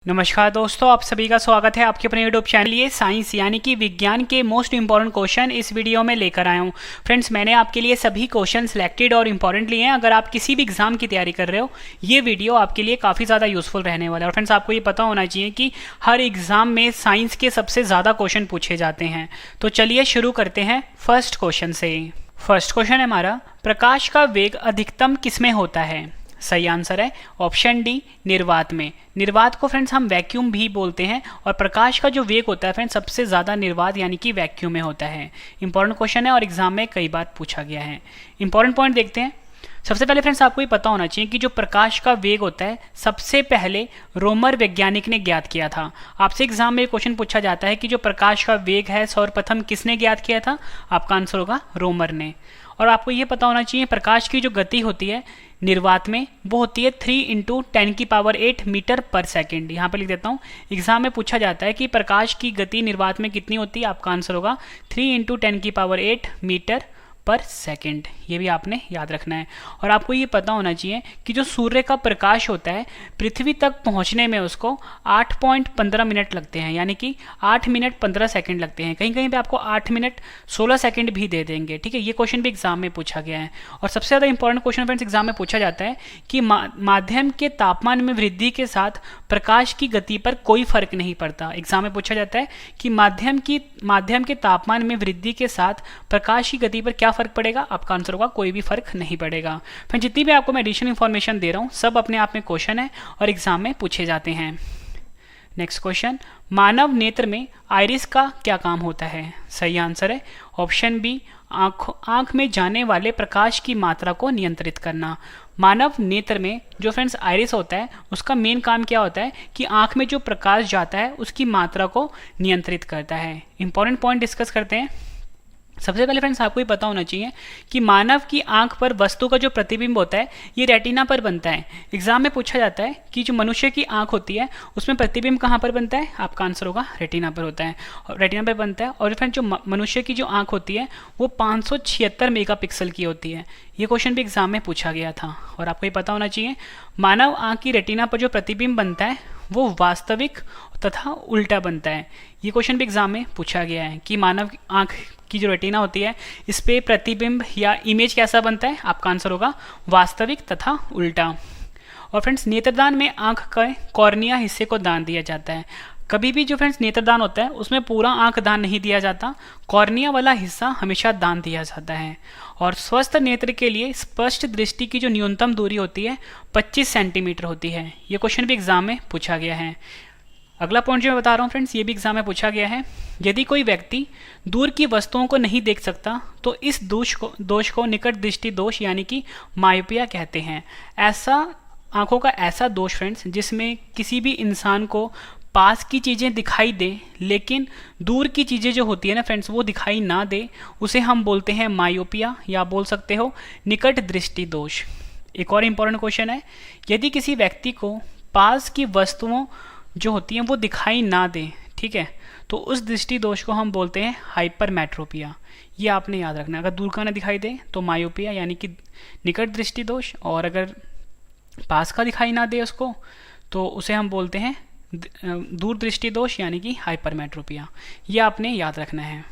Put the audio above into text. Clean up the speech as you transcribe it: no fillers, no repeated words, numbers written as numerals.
नमस्कार दोस्तों, आप सभी का स्वागत है आपके अपने यूट्यूब चैनल ये साइंस यानी कि विज्ञान के मोस्ट इंपॉर्टेंट क्वेश्चन इस वीडियो में लेकर आया हूँ। फ्रेंड्स, मैंने आपके लिए सभी क्वेश्चन सिलेक्टेड और इंपॉर्टेंट लिए हैं। अगर आप किसी भी एग्जाम की तैयारी कर रहे हो, ये वीडियो आपके लिए काफ़ी ज़्यादा यूजफुल रहने वाला है। और फ्रेंड्स, आपको ये पता होना चाहिए कि हर एग्जाम में साइंस के सबसे ज़्यादा क्वेश्चन पूछे जाते हैं। तो चलिए शुरू करते हैं फर्स्ट क्वेश्चन से। फर्स्ट क्वेश्चन है हमारा, प्रकाश का वेग अधिकतम किसमें होता है? सही आंसर है ऑप्शन डी, निर्वात में। निर्वात को फ्रेंड्स हम वैक्यूम भी बोलते हैं और प्रकाश का जो वेग होता है फ्रेंड्स सबसे ज़्यादा निर्वात यानी कि वैक्यूम में होता है। इंपॉर्टेंट क्वेश्चन है और एग्जाम में कई बार पूछा गया है। इंपॉर्टेंट पॉइंट देखते हैं। सबसे पहले फ्रेंड्स आपको ये पता होना चाहिए कि जो प्रकाश का वेग होता है सबसे पहले रोमर वैज्ञानिक ने ज्ञात किया था। आपसे एग्जाम में क्वेश्चन पूछा जाता है कि जो प्रकाश का वेग है सर्वप्रथम किसने ज्ञात किया था? आपका आंसर होगा रोमर ने। और आपको ये पता होना चाहिए प्रकाश की जो गति होती है निर्वात में वो होती है 3 × 10⁸ मीटर पर सेकेंड। यहाँ पे लिख देता हूँ, एग्जाम में पूछा जाता है कि प्रकाश की गति निर्वात में कितनी होती है? आपका आंसर होगा 3 × 10⁸ मीटर पर सेकेंड। ये भी आपने याद रखना है। और आपको ये पता होना चाहिए कि जो सूर्य का प्रकाश होता है पृथ्वी तक पहुंचने में उसको 8.15 मिनट लगते हैं, यानी कि 8 मिनट 15 सेकंड लगते हैं। कहीं कहीं पे आपको 8 मिनट 16 सेकंड भी दे देंगे। ठीक है, ये क्वेश्चन भी एग्जाम में पूछा गया है। और सबसे ज़्यादा इंपॉर्टेंट क्वेश्चन फ्रेंड्स एग्जाम में पूछा जाता है कि माध्यम के तापमान में वृद्धि के साथ प्रकाश की गति पर कोई फर्क नहीं पड़ता। एग्जाम में पूछा जाता है कि माध्यम के तापमान में वृद्धि के साथ प्रकाश की गति पर क्या फर्क पड़ेगा? आपका आंसर होगा कोई भी फर्क नहीं पड़ेगा। फिर जितनी भी आपको मैं एडिशनल इंफॉर्मेशन दे रहा हूँ सब अपने आप में क्वेश्चन है और एग्जाम में पूछे जाते हैं। नेक्स्ट क्वेश्चन, मानव नेत्र में आइरिस का क्या काम होता है? सही आंसर है ऑप्शन बी, आंख में जाने वाले प्रकाश की मात्रा को नियंत्रित करना। मानव नेत्र में जो फ्रेंड्स आइरिस होता है उसका मेन काम क्या होता है कि आंख में जो प्रकाश जाता है उसकी मात्रा को नियंत्रित करता है। इंपॉर्टेंट पॉइंट डिस्कस करते हैं। सबसे पहले फ्रेंड्स आपको ये पता होना चाहिए कि मानव की आंख पर वस्तु का जो प्रतिबिंब होता है ये रेटिना पर बनता है। एग्जाम में पूछा जाता है कि जो मनुष्य की आंख होती है उसमें प्रतिबिंब कहाँ पर बनता है? आपका आंसर होगा रेटिना पर होता है, और रेटिना पर बनता है। और फ्रेंड्स जो मनुष्य की जो आंख होती है वो 576 मेगापिक्सल की होती है। ये क्वेश्चन भी एग्जाम में पूछा गया था। और आपको ये पता होना चाहिए मानव आंख की रेटिना पर जो प्रतिबिंब बनता है वो वास्तविक तथा उल्टा बनता है। ये क्वेश्चन भी एग्जाम में पूछा गया है कि मानव आंख की जो रेटिना होती है इस पे प्रतिबिंब या इमेज कैसा बनता है? आपका आंसर होगा वास्तविक तथा उल्टा। और फ्रेंड्स नेत्रदान में आंख के कॉर्निया हिस्से को दान दिया जाता है। कभी भी जो फ्रेंड्स नेत्रदान होता है उसमें पूरा आंख दान नहीं दिया जाता, कॉर्निया वाला हिस्सा हमेशा दान दिया जाता है। और स्वस्थ नेत्र के लिए स्पष्ट दृष्टि की जो न्यूनतम दूरी होती है 25 सेंटीमीटर होती है। ये क्वेश्चन भी एग्जाम में पूछा गया है। अगला पॉइंट जो मैं बता रहा हूँ फ्रेंड्स ये भी एग्जाम में पूछा गया है। यदि कोई व्यक्ति दूर की वस्तुओं को नहीं देख सकता तो इस दोष को निकट दृष्टि दोष यानी कि मायोपिया कहते हैं। आंखों का ऐसा दोष फ्रेंड्स जिसमें किसी भी इंसान को पास की चीज़ें दिखाई दे लेकिन दूर की चीज़ें जो होती है ना फ्रेंड्स वो दिखाई ना दे, उसे हम बोलते हैं मायोपिया या बोल सकते हो निकट दृष्टि दोष। एक और इम्पोर्टेंट क्वेश्चन है, यदि किसी व्यक्ति को पास की वस्तुओं जो होती हैं वो दिखाई ना दे, ठीक है, तो उस दृष्टि दोष को हम बोलते हैं हाइपरमेट्रोपिया। ये आपने याद रखना है। अगर दूर का ना दिखाई दे तो मायोपिया यानी कि निकट दृष्टि दोष, और अगर पास का दिखाई ना दे उसको तो उसे हम बोलते हैं दूर दृष्टि दोष यानी कि हाइपरमेट्रोपिया। ये आपने याद रखना है।